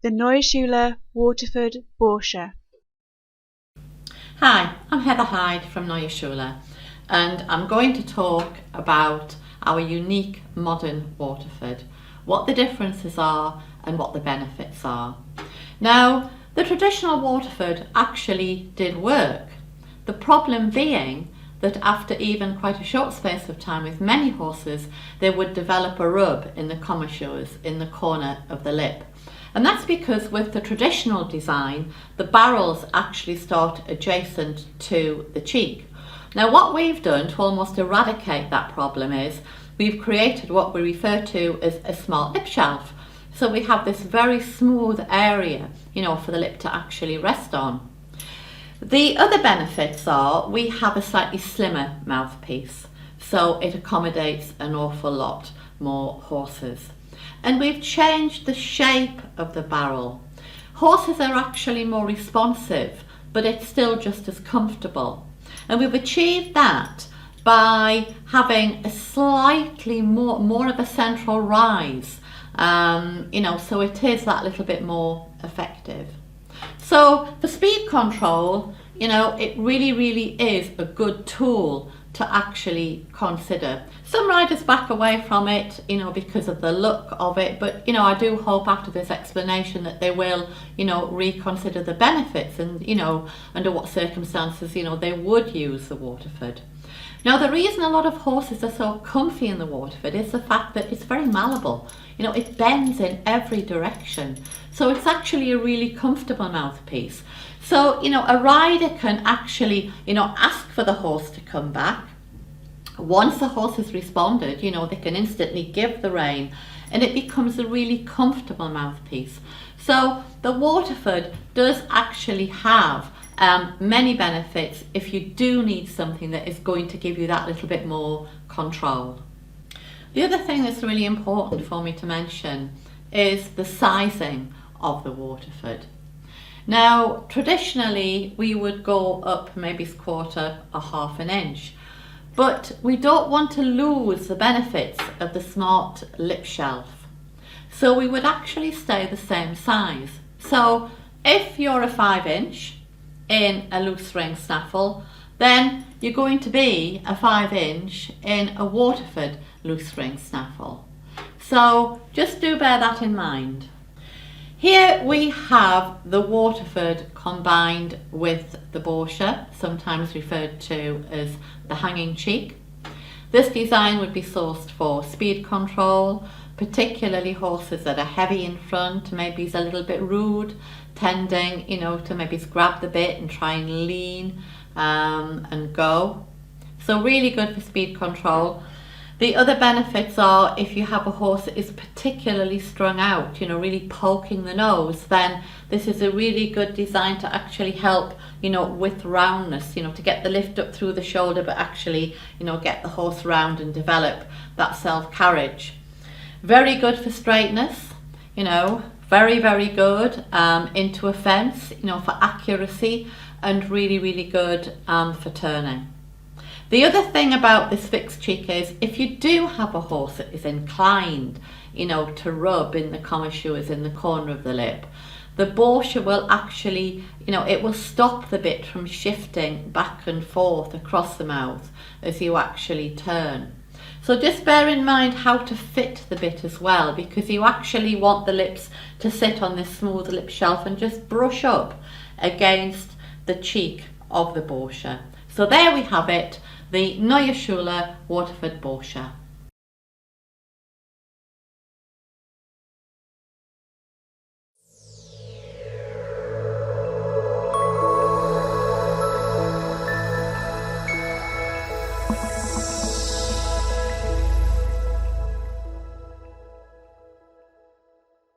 the Neue Schule Waterford Baucher. Hi, I'm Heather Hyde from Neue Schule, and I'm going to talk about our unique modern Waterford, what the differences are and what the benefits are. Now, the traditional Waterford actually did work. The problem being that after even quite a short space of time with many horses, they would develop a rub in the commissures in the corner of the lip. And that's because with the traditional design, the barrels actually start adjacent to the cheek. Now what we've done to almost eradicate that problem is we've created what we refer to as a smart lip shelf. So we have this very smooth area, for the lip to actually rest on. The other benefits are we have a slightly slimmer mouthpiece, so it accommodates an awful lot more horses. And we've changed the shape of the barrel. Horses are actually more responsive, but it's still just as comfortable. And we've achieved that by having a slightly more of a central rise, so it is that little bit more effective. So for speed control, it really is a good tool to actually consider. Some riders back away from it, because of the look of it, but I do hope after this explanation that they will, reconsider the benefits and, under what circumstances, they would use the Waterford. Now the reason a lot of horses are so comfy in the Waterford is the fact that it's very malleable. It bends in every direction. So it's actually a really comfortable mouthpiece. So, a rider can actually, ask for the horse to come back. Once the horse has responded, they can instantly give the rein and it becomes a really comfortable mouthpiece. So the Waterford does actually have many benefits if you do need something that is going to give you that little bit more control. The other thing that's really important for me to mention is the sizing of the Waterford. Now, traditionally, we would go up maybe a quarter or half an inch, but we don't want to lose the benefits of the smart lip shelf. So we would actually stay the same size. So if you're a 5-inch in a loose ring snaffle, then you're going to be a 5-inch in a Waterford loose ring snaffle. So just do bear that in mind. Here we have the Waterford combined with the Baucher, sometimes referred to as the hanging cheek. This design would be sourced for speed control, particularly horses that are heavy in front, maybe is a little bit rude, tending, to maybe grab the bit and try and lean and go. So really good for speed control. The other benefits are if you have a horse that is particularly strung out, really poking the nose, then this is a really good design to actually help, with roundness, to get the lift up through the shoulder, but actually, get the horse round and develop that self-carriage. Very good for straightness, very good into a fence, for accuracy, and really good for turning. The other thing about this fixed cheek is if you do have a horse that is inclined, to rub in the commissures in the corner of the lip, the Baucher will actually, it will stop the bit from shifting back and forth across the mouth as you actually turn. So just bear in mind how to fit the bit as well, because you actually want the lips to sit on this smooth lip shelf and just brush up against the cheek of the Baucher. So there we have it, the Neue Schule Waterford Baucher.